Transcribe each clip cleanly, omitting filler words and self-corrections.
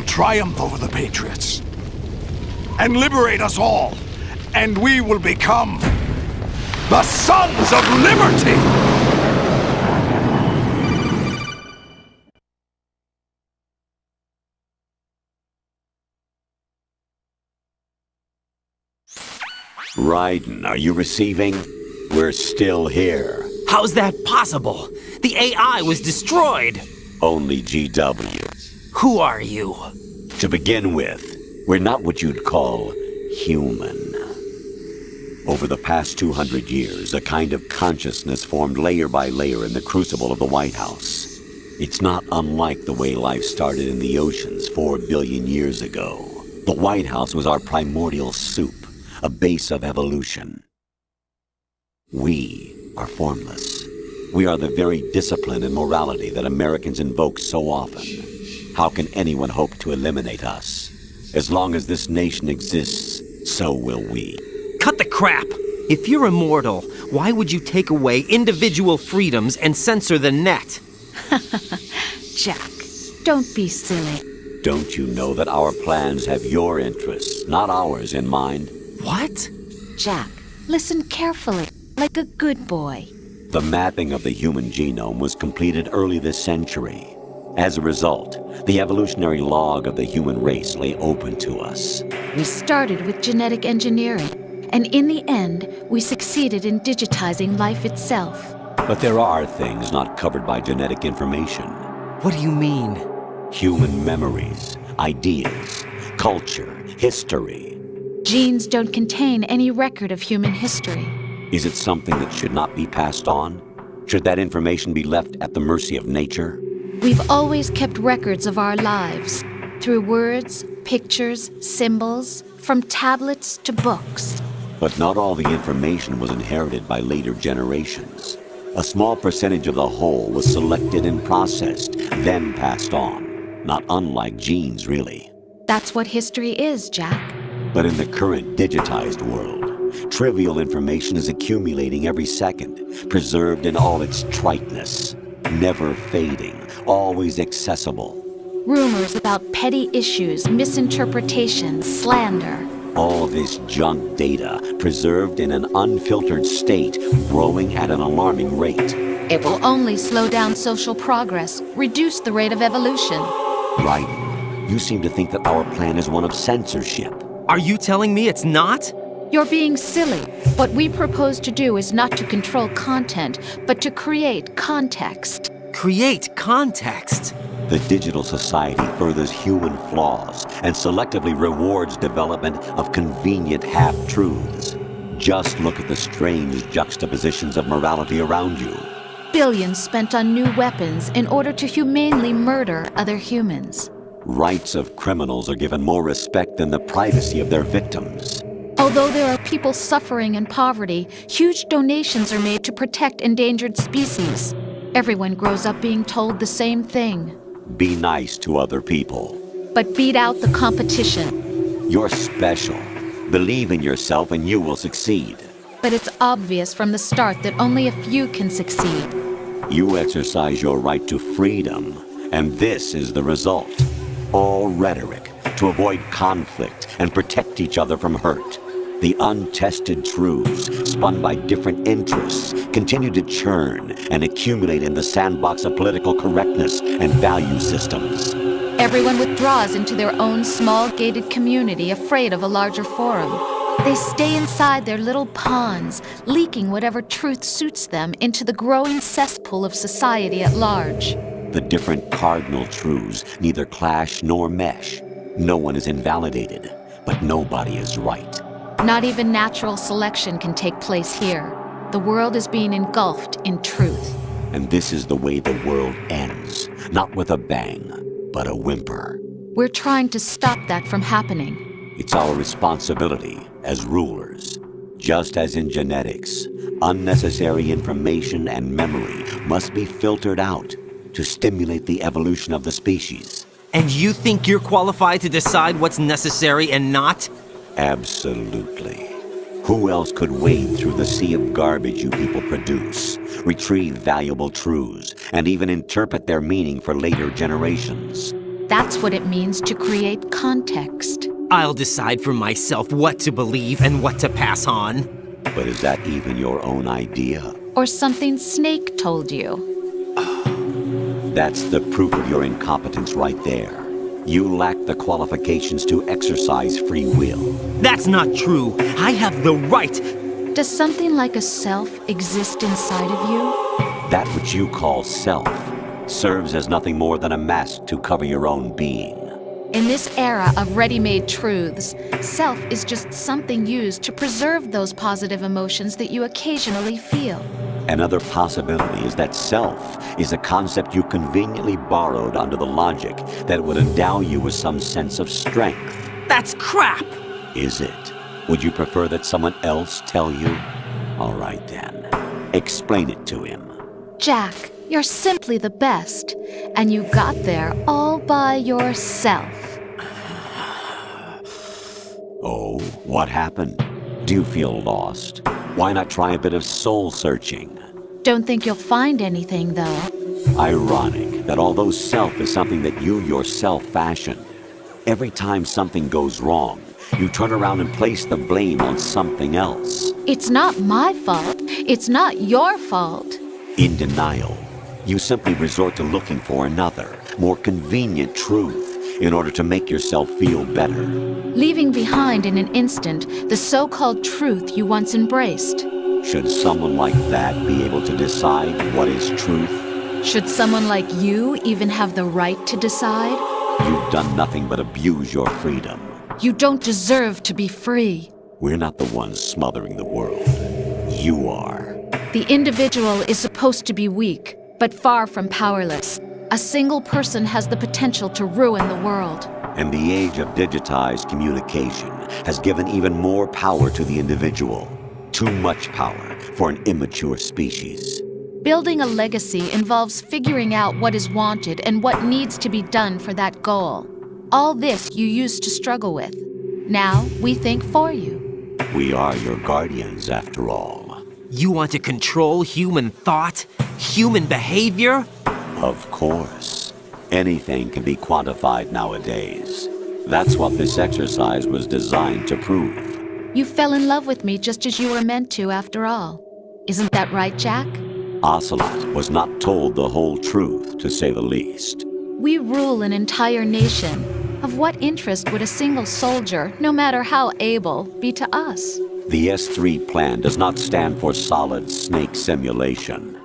triumph over the Patriots and liberate us all, and we will become the Sons of Liberty! Raiden, are you receiving? We're still here. How's that possible? The AI was destroyed! Only GW. Who are you? To begin with, we're not what you'd call human. Over the past 200 years, a kind of consciousness formed layer by layer in the crucible of the White House. It's not unlike the way life started in the oceans 4 billion years ago. The White House was our primordial soup, a base of evolution. We are formless. We are the very discipline and morality that Americans invoke so often. How can anyone hope to eliminate us? As long as this nation exists, so will we. Cut the crap! If you're immortal, why would you take away individual freedoms and censor the net? Jack, don't be silly. Don't you know that our plans have your interests, not ours, in mind? What? Jack, listen carefully, like a good boy. The mapping of the human genome was completed early this century. As a result, the evolutionary log of the human race lay open to us. We started with genetic engineering, and in the end, we succeeded in digitizing life itself. But there are things not covered by genetic information. What do you mean? Human memories, ideas, culture, history. Genes don't contain any record of human history. Is it something that should not be passed on? Should that information be left at the mercy of nature? We've always kept records of our lives, through words, pictures, symbols, from tablets to books. But not all the information was inherited by later generations. A small percentage of the whole was selected and processed, then passed on. Not unlike genes, really. That's what history is, Jack. But in the current digitized world, trivial information is accumulating every second, preserved in all its triteness, never fading, always accessible. Rumors about petty issues, misinterpretations, slander. All this junk data, preserved in an unfiltered state, growing at an alarming rate. It will only slow down social progress, reduce the rate of evolution. Raiden, you seem to think that our plan is one of censorship. Are you telling me it's not? You're being silly. What we propose to do is not to control content, but to create context. Create context? The digital society furthers human flaws and selectively rewards development of convenient half-truths. Just look at the strange juxtapositions of morality around you. Billions spent on new weapons in order to humanely murder other humans. Rights of criminals are given more respect than the privacy of their victims. Although there are people suffering in poverty, huge donations are made to protect endangered species. Everyone grows up being told the same thing. Be nice to other people. But beat out the competition. You're special. Believe in yourself and you will succeed. But it's obvious from the start that only a few can succeed. You exercise your right to freedom, and this is the result. All rhetoric to avoid conflict and protect each other from hurt. The untested truths, spun by different interests, continue to churn and accumulate in the sandbox of political correctness and value systems. Everyone withdraws into their own small gated community, afraid of a larger forum. They stay inside their little ponds, leaking whatever truth suits them into the growing cesspool of society at large. The different cardinal truths neither clash nor mesh. No one is invalidated, but nobody is right. Not even natural selection can take place here. The world is being engulfed in truth. And this is the way the world ends, not with a bang, but a whimper. We're trying to stop that from happening. It's our responsibility as rulers. Just as in genetics, unnecessary information and memory must be filtered out to stimulate the evolution of the species. And you think you're qualified to decide what's necessary and not? Absolutely. Who else could wade through the sea of garbage you people produce, retrieve valuable truths, and even interpret their meaning for later generations? That's what it means to create context. I'll decide for myself what to believe and what to pass on. But is that even your own idea? Or something Snake told you. That's the proof of your incompetence right there. You lack the qualifications to exercise free will. That's not true. I have the right. Does something like a self exist inside of you? That which you call self serves as nothing more than a mask to cover your own being. In this era of ready-made truths, self is just something used to preserve those positive emotions that you occasionally feel. Another possibility is that self is a concept you conveniently borrowed under the logic that would endow you with some sense of strength. That's crap! Is it? Would you prefer that someone else tell you? All right then. Explain it to him. Jack, you're simply the best, and you got there all by yourself. Oh, what happened? Do you feel lost? Why not try a bit of soul searching? Don't think you'll find anything, though. Ironic that although self is something that you yourself fashioned, every time something goes wrong, you turn around and place the blame on something else. It's not my fault. It's not your fault. In denial, you simply resort to looking for another, more convenient truth in order to make yourself feel better. Leaving behind in an instant the so-called truth you once embraced. Should someone like that be able to decide what is truth? Should someone like you even have the right to decide? You've done nothing but abuse your freedom. You don't deserve to be free. We're not the ones smothering the world. You are. The individual is supposed to be weak, but far from powerless. A single person has the potential to ruin the world. And the age of digitized communication has given even more power to the individual. Too much power for an immature species. Building a legacy involves figuring out what is wanted and what needs to be done for that goal. All this you used to struggle with. Now we think for you. We are your guardians, after all. You want to control human thought? Human behavior? Of course. Anything can be quantified nowadays. That's what this exercise was designed to prove. You fell in love with me just as you were meant to, after all. Isn't that right, Jack? Ocelot was not told the whole truth, to say the least. We rule an entire nation. Of what interest would a single soldier, no matter how able, be to us? The S3 plan does not stand for solid snake simulation.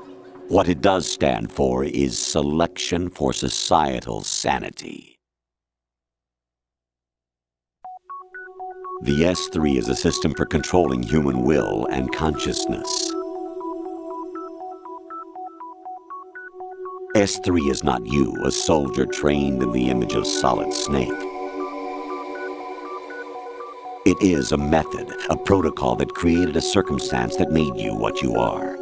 What it does stand for is selection for societal sanity. The S3 is a system for controlling human will and consciousness. S3 is not you, a soldier trained in the image of Solid Snake. It is a method, a protocol that created a circumstance that made you what you are.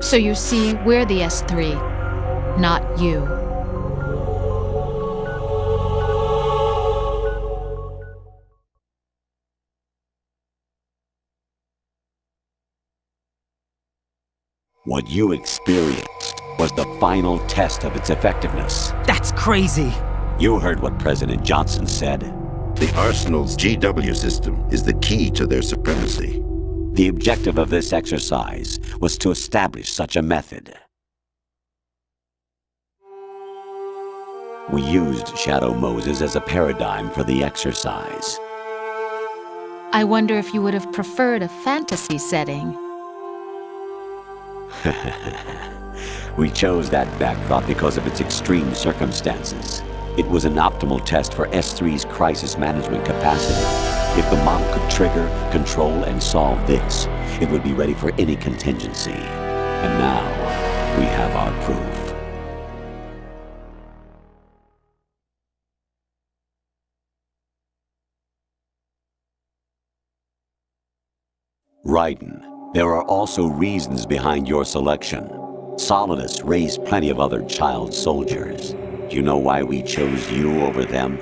So you see, we're the S3, not you. What you experienced was the final test of its effectiveness. That's crazy. You heard what President Johnson said. The Arsenal's GW system is the key to their supremacy. The objective of this exercise was to establish such a method. We used Shadow Moses as a paradigm for the exercise. I wonder if you would have preferred a fantasy setting. We chose that backdrop because of its extreme circumstances. It was an optimal test for S3's crisis management capacity. If the model could trigger, control, and solve this, it would be ready for any contingency. And now, we have our proof. Raiden, there are also reasons behind your selection. Solidus raised plenty of other child soldiers. Do you know why we chose you over them?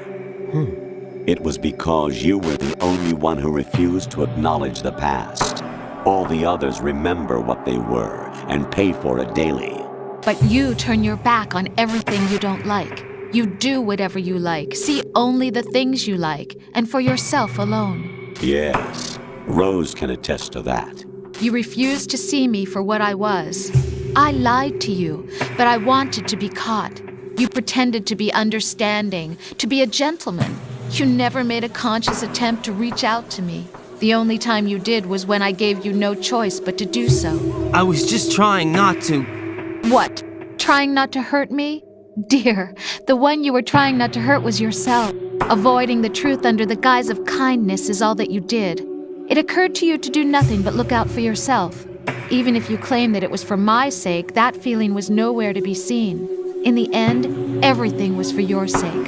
It was because you were the only one who refused to acknowledge the past. All the others remember what they were and pay for it daily. But you turn your back on everything you don't like. You do whatever you like, see only the things you like, and for yourself alone. Yes, Rose can attest to that. You refused to see me for what I was. I lied to you, but I wanted to be caught. You pretended to be understanding, to be a gentleman. You never made a conscious attempt to reach out to me. The only time you did was when I gave you no choice but to do so. I was just trying not to. What? Trying not to hurt me? Dear, the one you were trying not to hurt was yourself. Avoiding the truth under the guise of kindness is all that you did. It occurred to you to do nothing but look out for yourself. Even if you claim that it was for my sake, that feeling was nowhere to be seen. In the end, everything was for your sake.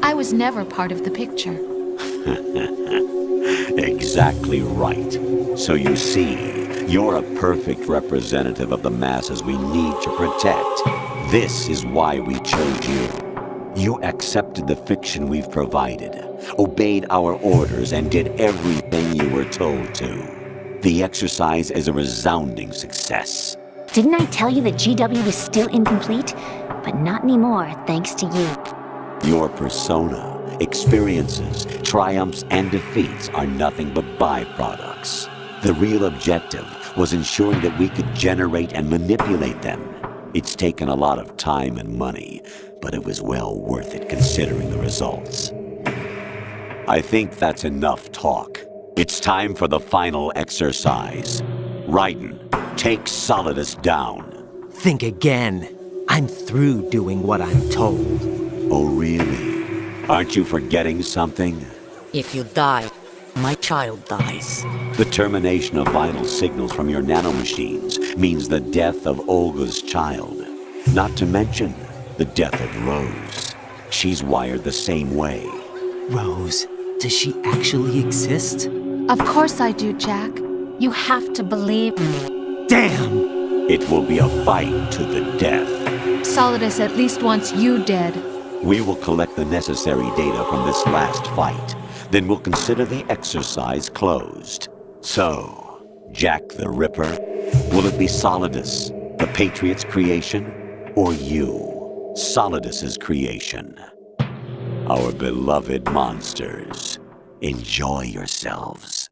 I was never part of the picture. Exactly right. So you see, you're a perfect representative of the masses we need to protect. This is why we chose you. You accepted the fiction we've provided, obeyed our orders, and did everything you were told to. The exercise is a resounding success. Didn't I tell you that GW was still incomplete? But not anymore, thanks to you. Your persona, experiences, triumphs, and defeats are nothing but byproducts. The real objective was ensuring that we could generate and manipulate them. It's taken a lot of time and money, but it was well worth it considering the results. I think that's enough talk. It's time for the final exercise. Raiden, take Solidus down. Think again. I'm through doing what I'm told. Oh, really? Aren't you forgetting something? If you die, my child dies. The termination of vital signals from your nanomachines means the death of Olga's child. Not to mention the death of Rose. She's wired the same way. Rose, does she actually exist? Of course I do, Jack. You have to believe me. Damn! It will be a fight to the death. Solidus at least wants you dead. We will collect the necessary data from this last fight. Then we'll consider the exercise closed. So, Jack the Ripper, will it be Solidus, the Patriot's creation, or you, Solidus's creation? Our beloved monsters, enjoy yourselves.